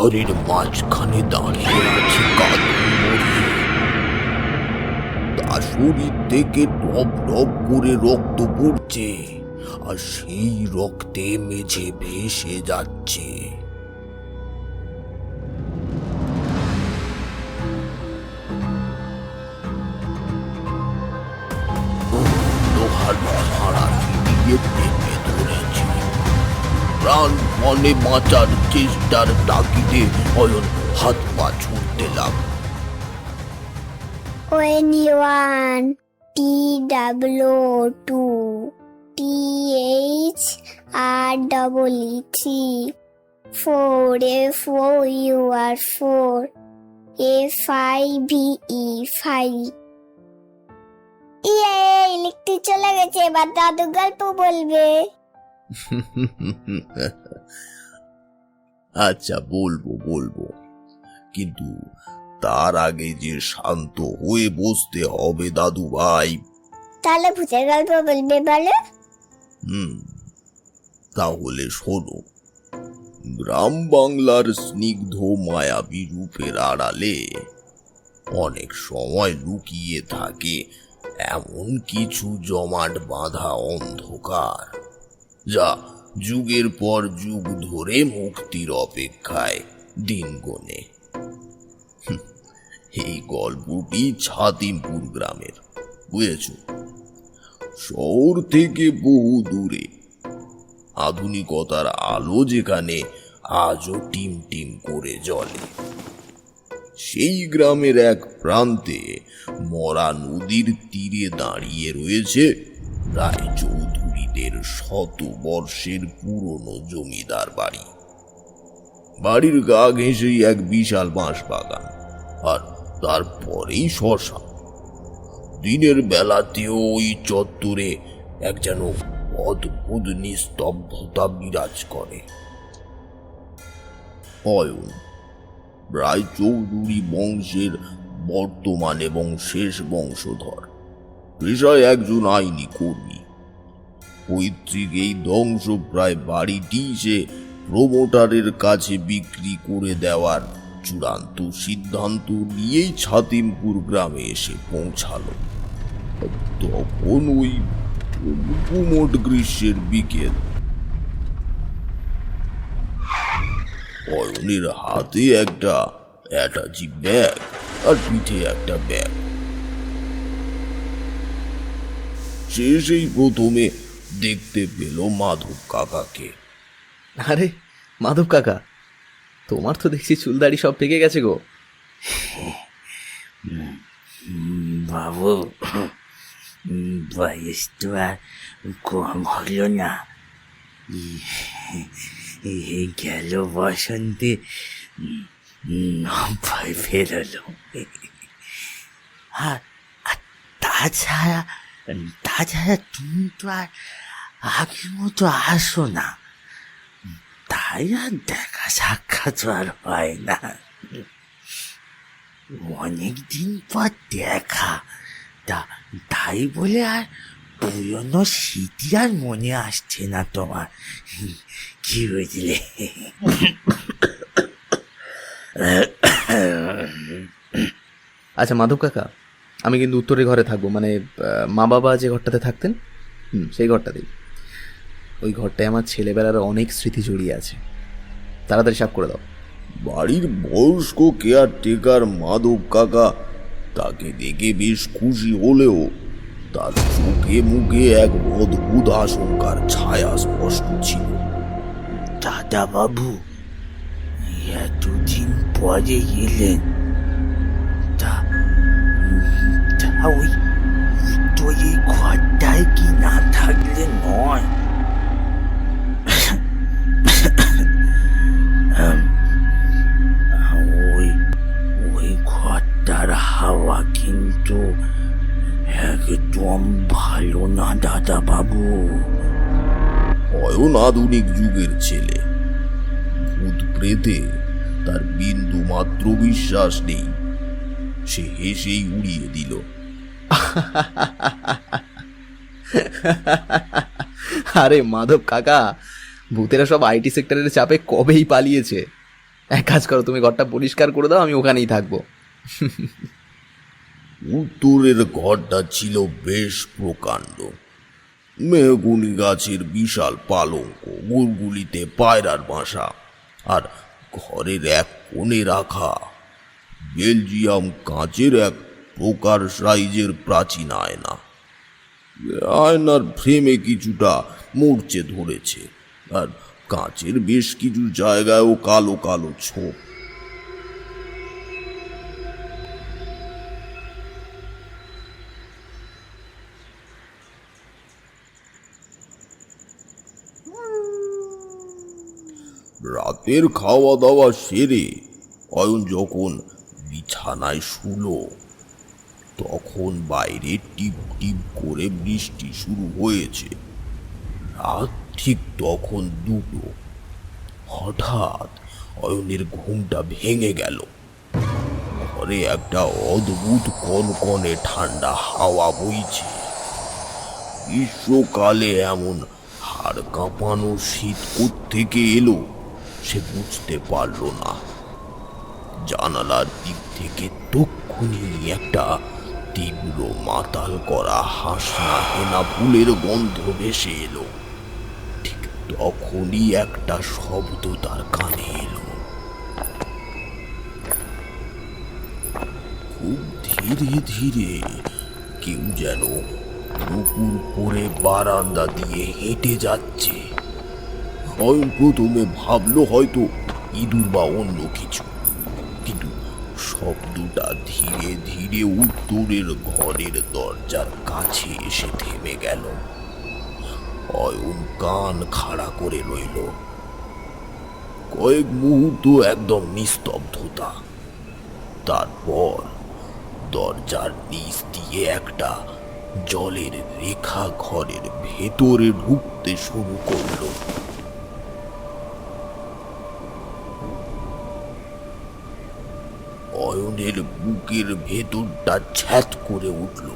পাহাড়ের মাঝখানে দাঁড়িয়ে আছে কাদম্বরী। তার শরীর থেকে টপ টপ করে রক্ত পড়ছে, আর সেই রক্তে মেঝে ভেসে যাচ্ছে। লোহার ভাড়াটি দিয়ে টেনে ধরেছে। প্রাণপণে বাঁচার চেষ্টার তাগিদে অয়ন হাত পা ছুটতে লাগল। ON1 TW2 THREE3 4FOUR4 A5VE5। Electric চলে গেছে, এবার দাদু গল্প বলবে। আচ্ছা, বলবো, কিন্তু তার আগে যে শান্ত হয়ে বসতে হবে দাদু ভাই। তাহলে ভূতের গল্প বলবে বলো? তাহলে শোনো। গ্রাম বাংলার স্নিগ্ধ মায়াবী রূপের আড়ালে অনেক সময় লুকিয়ে থাকে এমন কিছু জমাট বাঁধা অন্ধকার, যা যুগের পর যুগ ধরে মুক্তির অপেক্ষায় দিন গোনে। এই গল্পটি ছাতিমপুর গ্রামের, বুঝেছ? শহর থেকে বহু দূরে, আধুনিকতার আলো যেখানে আজও টিম টিম করে জ্বলে। সেই গ্রামের এক প্রান্তে মরা নদীর তীরে দাঁড়িয়ে রয়েছে রায়চৌধুরীদের 100 বর্ষের পুরনো জমিদার বাড়ি। বাড়ির গা ঘেঁষেই এক বিশাল বাঁশ বাগান, আর তারপরেই শ্মশান। দিনের বেলাতেও ওই চত্বরে এক যেন অদ্ভুত নিস্তব্ধতা বিরাজ করে। অয়ন রায়চৌধুরী বংশের বর্তমান এবং শেষ বংশধর, পেশায় একজন আইনি কর্মী। পৈতৃক এই ধ্বংসপ্রায় বাড়িটি সে প্রমোটারের কাছে বিক্রি করে দেওয়ার চূড়ান্ত সিদ্ধান্ত নিয়েই ছাতিমপুর গ্রামে এসে পৌঁছালো। তখন ওই গুমোট গ্রীষ্মের বিকেল। অয়নের হাতে একটা অ্যাটাচি ব্যাগ আর পিঠে একটা ব্যাগ। সে সেই প্রথমে দেখতে পেল মাধব কাকাকে। আরে মাধব কাকা, তোমার তো দেখছি চুলদাড়ি সব পেকে গেছে গো। বাবু, বয়স তো আর কম হলো না। গেল বসন্তে ভয় ফেরলো। আর তাছাড়া তুমি তো আর আগের মতো আসো না, তাই আর দেখা সাক্ষাৎ আর হয় না। অনেকদিন পর দেখা, তাই বলে আর পুরনো স্মৃতি আর মনে আসছে না তোমার, কি বুঝলে? আচ্ছা মাধব কাকা, আমি কিন্তু উত্তরের ঘরে থাকবো, মানে মা বাবা যে ঘরটাতে থাকতেন সেই ঘরটাতেই। ওই ঘরটায় আমার ছেলেবেলার অনেক স্মৃতি জড়িয়ে আছে, তাড়াতাড়ি সাফ করে দাও। বাড়ির বয়স্ক কেয়ারটেকার মাধব কাকা তাকে দেখে বেশ খুশি হলেও তার চোখে মুখে এক অদ্ভুত আশঙ্কার ছায়া স্পষ্ট ছিল। দাদা বাবু এতদিন পরে এলেন, তা ওই তো এই ঘরটায় কি না থাকলে নয়? ওই ঘরটার হাওয়া কিন্তু একদম ভালো না দাদা বাবু। অয়ন আধুনিক যুগের ছেলে, ভূত প্রেতে তার বিন্দু মাত্র বিশ্বাস নেই। সে হেসেই উড়িয়ে দিল। আরে মাধব কাকা, ভূতেরা সব আইটি সেক্টরের চাপে কবেই পালিয়েছে। এক কাজ করো, তুমি ঘরটা পরিষ্কার করে দাও, আমি ওখানেই থাকবো। উত্তরের ঘরটা ছিল বেশ প্রকাণ্ড। মেহগুনি গাছের বিশাল পালঙ্ক, গুলগুলিতে পায়রার বাসা, আর ঘরের এক কোণে রাখা বেলজিয়াম কাঁচের এক প্রকার সাইজের প্রাচীন আয়না। আয়নার ফ্রেমে কিছুটা মরচে ধরেছে, আর কাঁচের বেশ কিছু জায়গায়ও কালো কালো ছোপ। রাতের খাওয়া দাওয়া সেরে অয়ন যখন বিছানায় শুলো, তখন বাইরে টিপ টিপ করে বৃষ্টি শুরু হয়েছে। রাত ঠিক তখন 2টো। হঠাৎ অয়নের ঘুমটা ভেঙে গেল। ঘরে একটা অদ্ভুত কনকনে ঠান্ডা হাওয়া বইছে। গ্রীষ্মকালে এমন হাড় কাঁপানো শীত কোত্থেকে এলো সে বুঝতে পারল না। জানালার দিক থেকে তক্ষুনি একটা তীব্র মাতাল করা হাসনা হেনা ফুলের গন্ধ ভেসে এলো। ঠিক তখনই একটা শব্দ তার কানে এলো। খুব ধীরে ধীরে কেউ যেন নুপুর পরে বারান্দা দিয়ে হেঁটে যাচ্ছে। অয়ন প্রথমে ভাবলো হয়তো ইঁদুর বা অন্য কিছু, কিন্তু শব্দটা ধীরে ধীরে উত্তরের ঘরের দরজার কাছে এসে থেমে গেল। অয়ন কান খাড়া করে রইল। কয়েক মুহূর্ত একদম নিস্তব্ধতা। তারপর দরজার নিচ দিয়ে একটা জলের রেখা ঘরের ভেতরে ঢুকতে শুরু করলো। অয়নের বুকের ভেতরটা ছ্যাঁত করে উঠল।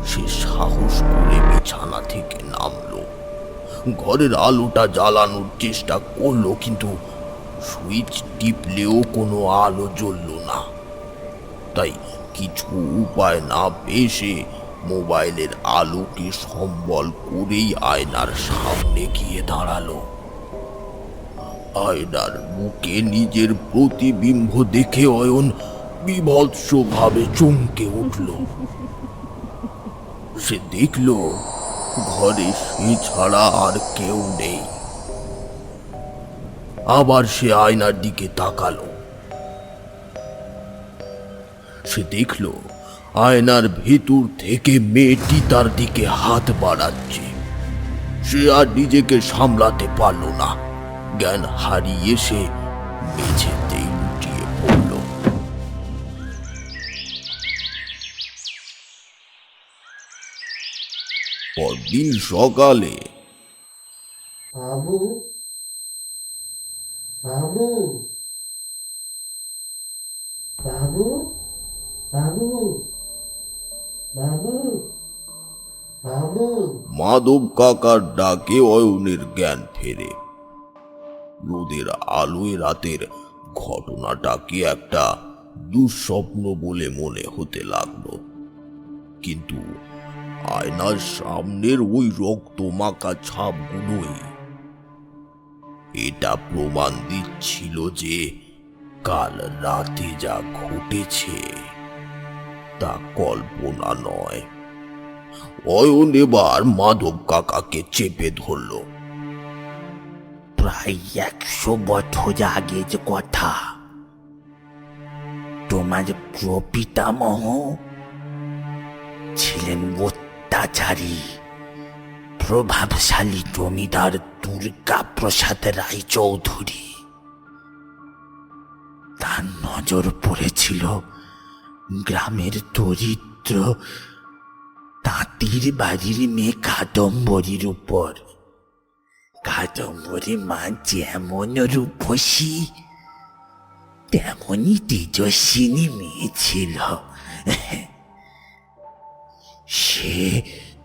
সে সাহস করে বিছানা থেকে নামলো। ঘরের আলোটা জ্বালানোর চেষ্টা করলো, কিন্তু সুইচ টিপলেও কোনো আলো জ্বলল না। তাই কিছু উপায় না পেয়ে সে মোবাইলের আলোকে সম্বল করেই আয়নার সামনে গিয়ে দাঁড়ালো। আয়নার মুখে নিজের প্রতিবিম্ব দেখে অয়ন বিভৎসভাবে চমকে উঠল। সে দেখল ঘরে সে ছাড়া আর কেউ নেই। আবার সে আয়নার দিকে তাকালো। সে দেখল আয়নার ভেতর থেকে মেয়েটি তার দিকে হাত বাড়াচ্ছে। সে আর নিজেকে সামলাতে পারল না। জ্ঞান হারিয়ে সে মেঝেতেই লুটিয়ে পড়ল। পরদিন সকালে বাবু, বাবু, বাবু, বাবু, বাবু, বাবু। মাধব কাকার ডাকে অয়নের জ্ঞান ফেরে। রোদের আলোয় রাতের ঘটনাটাকে একটা দুঃস্বপ্ন বলে মনে হতে লাগলো, কিন্তু আয়নার সামনের ওই রক্ত মাখা ছাপগুলোই এটা প্রমাণ দিচ্ছিল যে কাল রাতে যা ঘটেছে তা কল্পনা নয়। অয়ন এবার মাধব কাকাকে চেপে ধরল। প্রায় 100 বছর আগে যে কথা, তোমার প্রপিতামহ ছিলেন অত্যাচারী প্রভাবশালী জমিদার দুর্গা প্রসাদ রায় চৌধুরী। তার নজর পড়েছিল গ্রামের দরিদ্র তাঁতির বাড়ির মেয়ে কাদম্বরীর উপর। কাদম্বরী মা যেমন রূপসী তেমনই তেজস্বিনী মেয়ে ছিল। সে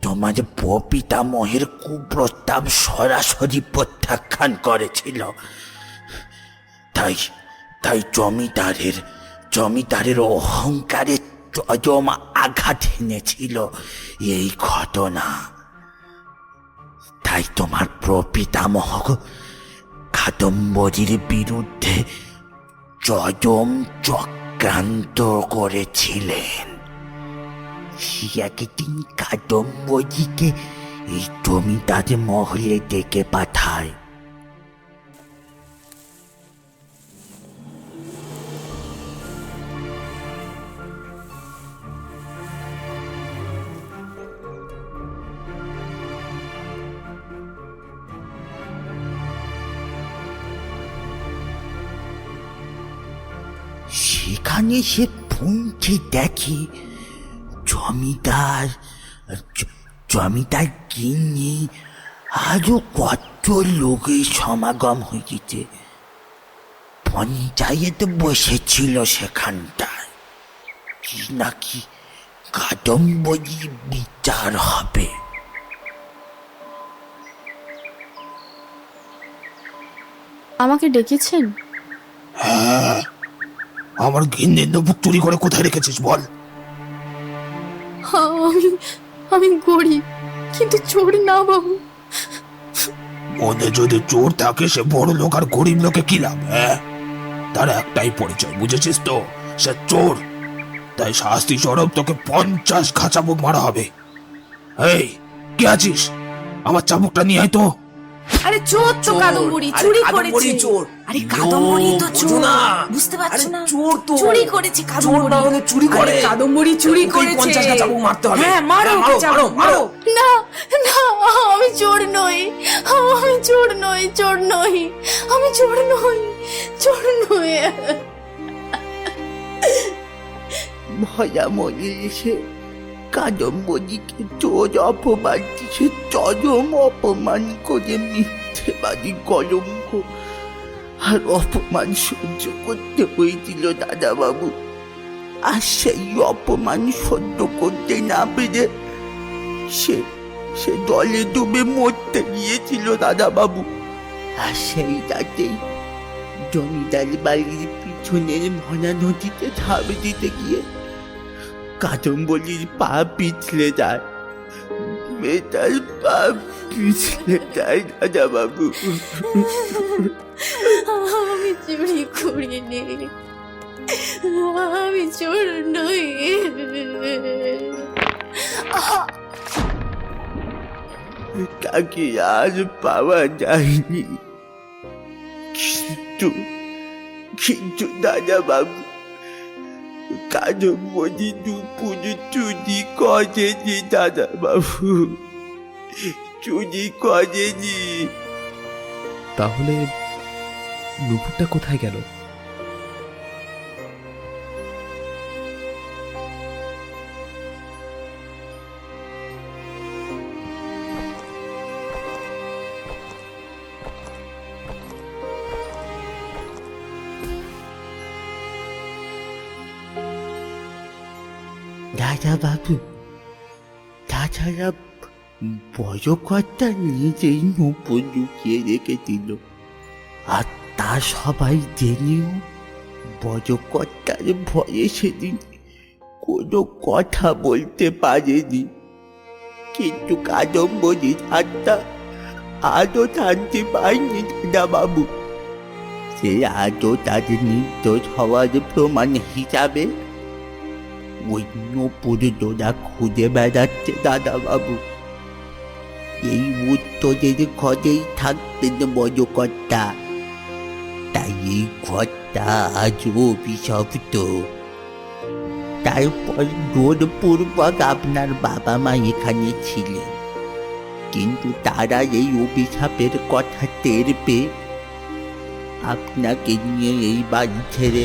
তোমার প্রপিতামহের কুপ্রস্তাব সরাসরি প্রত্যাখ্যান করেছিল। তাই তাই জমিদারের অহংকারে চরম আঘাত এনেছিল এই ঘটনা। তাই তোমার প্রপিতামহ কাদম্বরীর বিরুদ্ধে চরম চক্রান্ত করেছিলেন। একদিন কাদম্বরীকে এই জমিদার মহলে ডেকে পাঠায়। সেখানে সে পৌঁছে দেখে জমিদার গিন্নি আরো কত লোকের সমাগম হয়েছে। পঞ্চায়েত বসেছিল সেখানটায়, কি নাকি কাদম্বরীর বিচার হবে। আমাকে ডেকেছেন? হ্যাঁ, আমার গিন্নির নবুক চুরি করে কোথায় রেখেছিস বল? আমি গরিব, কিন্তু চোর না বাবু। মনে যদি চোর থাকে সে বড় লোক আর গরিব লোকে কি লাভ? হ্যাঁ, তার একটাই পরিচয়, বুঝেছিস তো? সে চোর। তাই শাস্তি স্বরূপ তোকে 50 ঘা চাবুক মারা হবে। এই, কে আছিস? আমার চাবুকটা নিয়ে আয় তো। আরে চোর তো কাদম্বরী, চুরি করেছে। আরে কাদম্বরী তো চোর, বুঝতে পারছো না? চোর তো চুরি করেছে, কাদম্বরী চুরি করে। কাদম্বরী চুরি করেছে, 50 টা চাবুক মারতে হবে। হ্যাঁ, মারো ওকে, চাবুক মারো। না না, আমি চোর নই, আমি চোর নই, চোর নই, আমি চোর নই, চোর নই। ভয়ামনে এসে কাদম্বরীকে চোর অপমান দিছে, চরম অপমান করে মিথ্যেবাদী কলঙ্ক আর অপমান সহ্য করতে হয়েছিল দাদা বাবু। আর সেই অপমান সহ্য করতে না পেরে সে জলে ডুবে মরতে গিয়েছিল দাদা বাবু। আর সেই রাতেই জমিদার বাড়ির পিছনের ভরা নদীতে ঝাঁপ দিতে গিয়ে কাদম্বরীর পা পিছলে যায়, মেয়েটার পা পিছলে যায় দাদা বাবু। আমি চুরি করিনি, আমি চোর নই। তাকে আর পাওয়া যায়নি, কিন্তু দাদা বাবু কাদম্বরী দুপুর চুরি করেনি দাদা বাবু, চুরি করেনি। তাহলে নুপুরটা কোথায় গেল? দাদা বাবু, তাছাড়া বড় কর্তা নিজেই নুপুর লুকিয়ে রেখে দিল, আর তা সবাই জেনেও বড় কর্তার ভয়ে সেদিন কোনো কথা বলতে পারেনি। কিন্তু কাদম্বরীর আত্মা আজও শান্তি পায়নি দাদা বাবু। সে আজও তাদের নির্দোষ হওয়ার প্রমাণ হিসাবে ওই নুপুর ডোরা খুঁজে বেড়াচ্ছে দাদা বাবু। এই উত্তরের ঘরেই থাকতেন বড় কর্তা, তাই এই ঘরটা আজও অভিশপ্ত। তারপর জোরপূর্বক আপনার বাবা মা এখানে ছিলেন, কিন্তু তারা এই অভিশাপের কথা টের পেয়ে আপনাকে নিয়ে এই বাড়ি ছেড়ে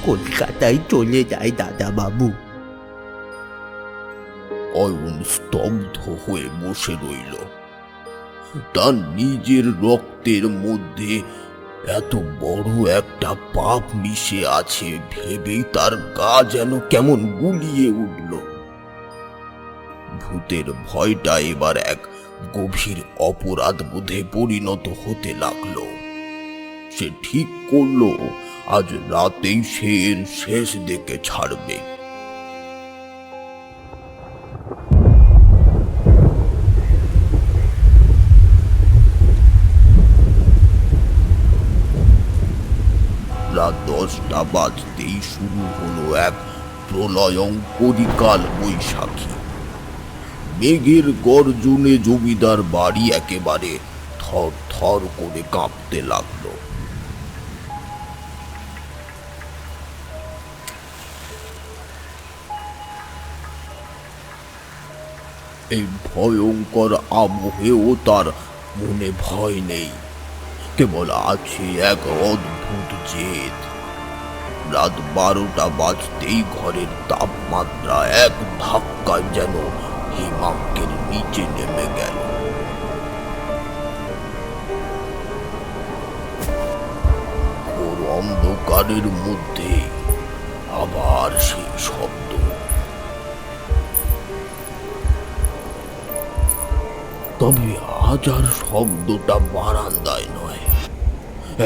কলকাতায় চলে যায় দাদা বাবু। অয়ন স্তব্ধ হয়ে বসে রইল। তার নিজের রক্তের মধ্যে এত বড় একটা পাপ মিশে আছে ভেবেই তার গা যেন কেমন গুলিয়ে উঠল। ভূতের ভয়টা এবার এক গভীর অপরাধ বোধে পরিণত হতে লাগলো। সে ঠিক করলো আজ রাতেই সে এর শেষ দেখে ছাড়বে। রাত 10টা বাজতেই শুরু হলো এক প্রলয়ঙ্করী কাল বৈশাখী। মেঘের গর্জনে জমিদার বাড়ি একেবারে থর থর করে কাঁপতে লাগলো। এই ভয়ঙ্কর আবহেও তার মনে ভয় নেই, কেবল আছে এক অদ্ভুত জেদ। রাত 12টা বাজতেই ঘরের তাপমাত্রা এক ধাক্কায় যেন হিমাঙ্কের নিচে নেমে গেল। ঘোর অন্ধকারের মধ্যে আবার সেই শব্দ। তবে আজ আর শব্দটা বারান্দায় নয়,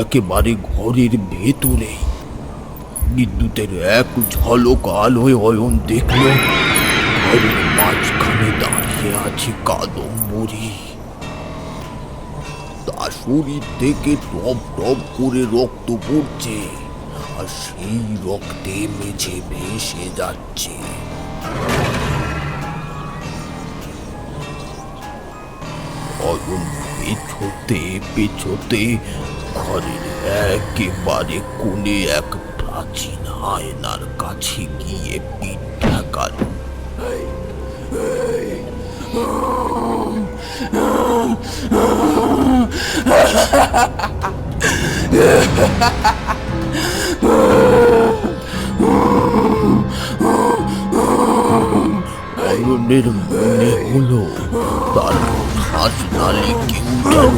একেবারে ঘরের ভেতরেই। বিদ্যুতের এক ঝলক আলোয় অয়ন দেখল ঘরের মাঝখানে দাঁড়িয়ে আছে কাদম্বরী। তার শরীর থেকে টপ টপ করে রক্ত পড়ছে, আর সেই রক্তে মেঝে ভেসে যাচ্ছে। অয়ন পেছোতে পেছোতে ঘরের একেবারে কোণে এক প্রাচীন আয়নার কাছে গিয়ে পিঠ ঠেকাল। অয়নের মনে হলো তার হাসনালি কেউ যেন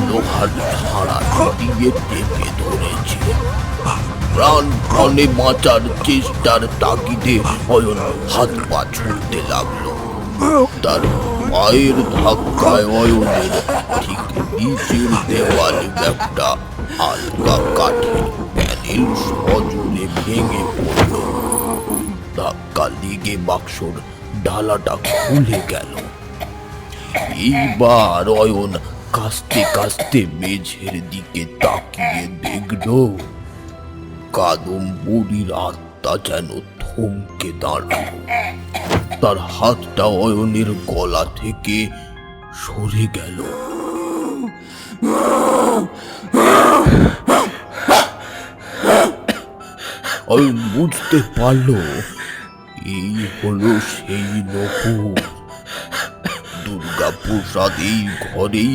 লোহার ছাড়া দিয়ে টেপে ধরেছে। প্রাণপণে বাঁচার চেষ্টার তাগিদে অয়ন হাত পা ছুটতে লাগলো। তার পায়ের ধাক্কায় অয়নের ঠিক নিচের দেওয়ালে একটা হালকা কাঠের প্যানেল সজোরে ভেঙে পড়ল। ধাক্কা লেগে বাক্সর ডালাটা খুলে গেল। এইবার অয়ন কাস্তে কাস্তে মেঝের দিকে তাকিয়ে দেখল কাদম্বরীর আত্মা যেন থমকে দাঁড়ালো। তার হাতটা অয়নের গলা থেকে সরে গেল। অয়ন বুঝতে পারল এই হলো সেই নপুর। দুর্গাপ্রসাদ এই ঘরেই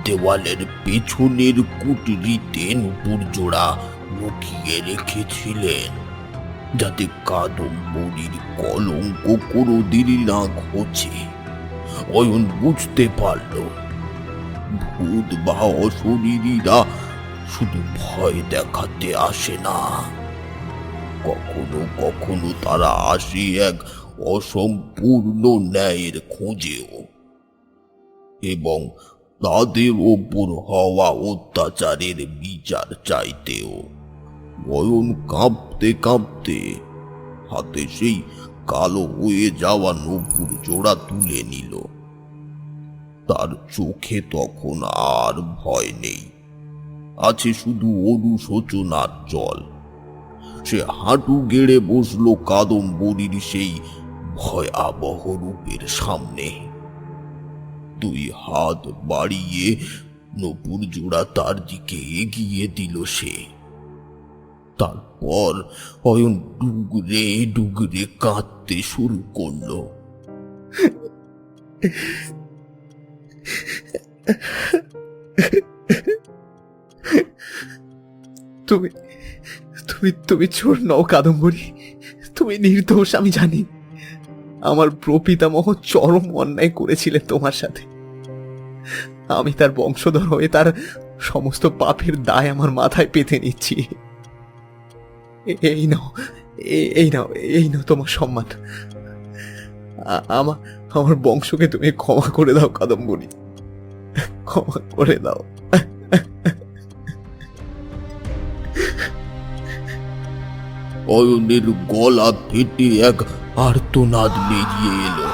দেওয়ালের পেছনের কুটরিতে নূপুর জোড়া লুকিয়ে রেখেছিলেন, যাতে কাদম্বরীর কলঙ্ক কোনোদিন না ঘোচে। অয়ন বুঝতে পারল ভূত বা অশরীরীরা শুধু ভয় দেখাতে আসে না, কখনো কখনো তারা আসে এক অসম্পূর্ণ ন্যায়ের খোঁজেও, এবং তাদের ওপর হওয়া অত্যাচারের বিচার চাইতেও। অয়ন কাঁপতে কাঁপতে হাতে সেই কালো হয়ে যাওয়া নূপুর জোড়া তুলে নিল। তার চোখে তখন আর ভয় নেই, আছে শুধু অনুশোচনার জল। সে হাঁটু গেড়ে বসলো কাদম্বরীর সেই ভয়াবহ রূপের সামনে। দুই হাত বাড়িয়ে নূপুর জোড়া তার দিকে এগিয়ে দিল সে। তারপর অয়ন ডুগরে ডুগরে কাঁদতে শুরু করলো। তুমি তুমি তুমি চোর নও কাদম্বরী, তুমি নির্দোষ। আমি জানি আমার প্রপিতামহ চরম অন্যায় করেছিলেন তোমার সাথে। আমি তার বংশধর হয়ে তার সমস্ত পাপের দায় আমার মাথায় পেতে নিচ্ছি। এই নাও, এই নাও, এই নাও তোমার সম্মান। আমার বংশকে তুমি ক্ষমা করে দাও কাদম্বরী, ক্ষমা করে দাও। অয়নের গলা ফেটে এক আর্তনাদ বেরিয়ে এলো।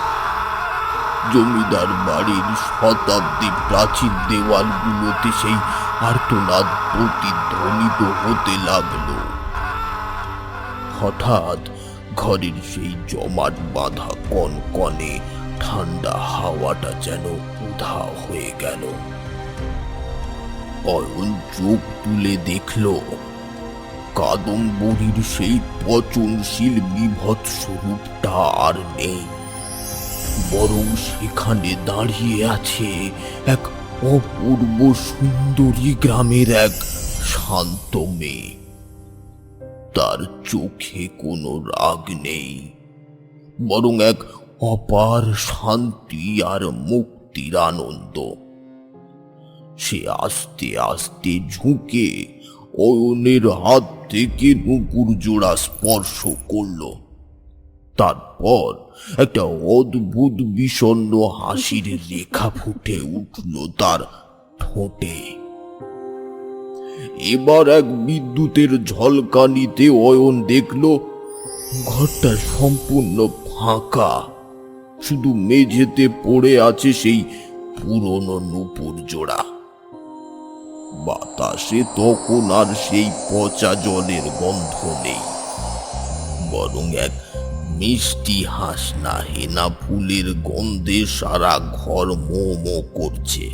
জমিদার বাড়ির শতাব্দী প্রাচীন দেওয়ালগুলোতে সেই আর্তনাদ প্রতিধ্বনিত হতে লাগলো। হঠাৎ ঘরের সেই জমাট বাঁধা কনকনে ঠান্ডা হাওয়াটা যেন উধাও হয়ে গেল। অয়ন চোখ তুলে দেখল কাদম্বরীর সেই পচনশীল বিভৎস রূপটা আর নেই, বরং সেখানে দাঁড়িয়ে আছে এক অপূর্ব সুন্দরী গ্রামের এক শান্ত মেয়ে। তার চোখে কোনো রাগ নেই, বরং এক অপার শান্তি আর মুক্তির আনন্দ। সে আস্তে আস্তে ঝুঁকে অয়নের হাত থেকে নুপুর জোড়া স্পর্শ করল। তারপর একটা অদ্ভুত বিষণ্ণ হাসির রেখা ফুটে উঠল তার ঠোঁটে। এবার এক বিদ্যুতের ঝলকানিতে অয়ন দেখল ঘরটা সম্পূর্ণ ফাঁকা, শুধু মেঝেতে পড়ে আছে সেই পুরনো নুপুর জোড়া। বাতাসে তখন আর সেই পচা জলের গন্ধ নেই, বরং এক মিষ্টি হাসনা হেনা ফুলের গন্ধে সারা ঘর মো মো করছে।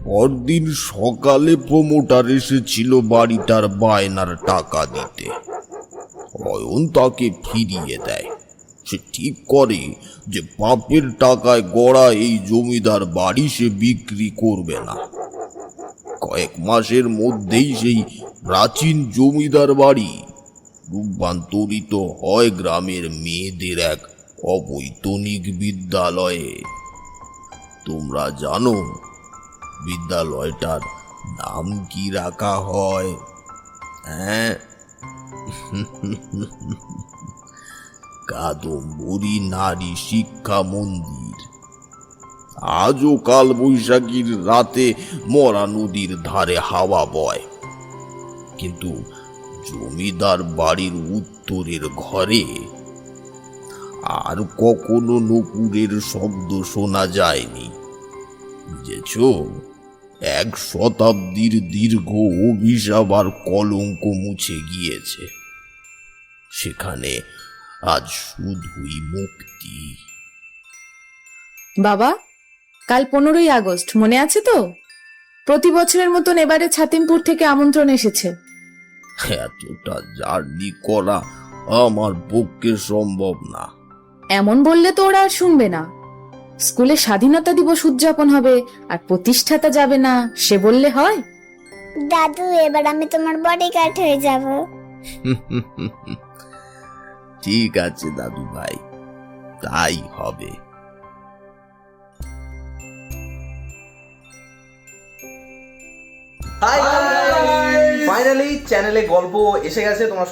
পরদিন সকালে প্রমোটার এসেছিল বাড়িটার বায়নার টাকা দিতে। অয়ন তাকে ফিরিয়ে দেয়। সে ঠিক করে যে বাপের টাকায় গড়া এই জমিদার বাড়ি সে বিক্রি করবে না। কয়েক মাসের মধ্যেই সেই প্রাচীন জমিদার বাড়ি রূপান্তরিত হয় গ্রামের মেয়েদের এক অবৈতনিক বিদ্যালয়ে। তোমরা জানো বিদ্যালয়টার নাম কি রাখা হয়? হ্যাঁ, কাদম্বরী নারী শিক্ষা মন্দির। আজও কাল বৈশাখীর রাতে মরা নদীর ধারে হাওয়া বয়, কিন্তু জমিদার বাড়ির উত্তরের ঘরে আর কখনো নুপুরের শব্দ শোনা যায়নি। বুঝেছ, 1 শতাব্দীর দীর্ঘ অভিশাপ আর কলঙ্ক মুছে গিয়েছে। সেখানে আজ শুধুই মুক্তি। বাবা, কাল 15ই আগস্ট, মনে আছে তো? প্রতি বছরের মতন এবারে ছাতিমপুর থেকে আমন্ত্রণ এসেছে। এতটা জার্নি করা আমার পক্ষে সম্ভব না। এমন বললে তো ওরা আর শুনবে না। স্কুলে স্বাধীনতা দিবস উদযাপন হবে আর প্রতিষ্ঠাতা যাবে না, সে বললে হয়? দাদু, এবার আমি তোমার বডিগার্ড হয়ে যাব। ঠিক আছে দাদু ভাই, তাই হবে। ফাইনালি চ্যানেলে গল্প এসে গেছে। তোমরা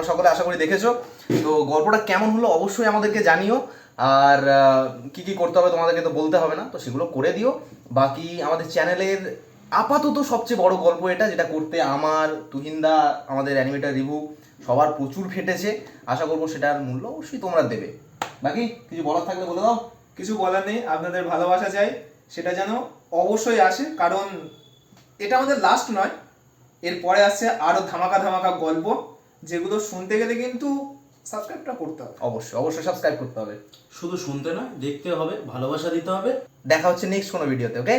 সকলে আশা করি দেখেছো। তো গল্পটা কেমন হলো অবশ্যই আমাদেরকে জানিও। আর কি কি করতে হবে তোমাদেরকে তো বলতে হবে না, তো সেগুলো করে দিও। বাকি আমাদের চ্যানেলের আপাতত সবচেয়ে বড় গল্প এটা, যেটা করতে আমার, তুহিনদা, আমাদের অ্যানিমেটর রিভু সবার প্রচুর ফেটেছে। আশা করবো সেটার মূল্য অবশ্যই তোমরা দেবে। বাকি কিছু বলার থাকলে বলে দাও। কিছু বলার নেই, আপনাদের ভালোবাসা চাই, সেটা যেন অবশ্যই আসে, কারণ এটা আমাদের লাস্ট নয়। এরপরে আসছে আরো ধামাকা ধামাকা গল্প, যেগুলো শুনতে গেলে কিন্তু সাবস্ক্রাইবটা করতে হবে। অবশ্যই সাবস্ক্রাইব করতে হবে। শুধু শুনতে নয়, দেখতে হবে, ভালোবাসা দিতে হবে। দেখা হচ্ছে নেক্সট কোনো ভিডিওতে। ওকে।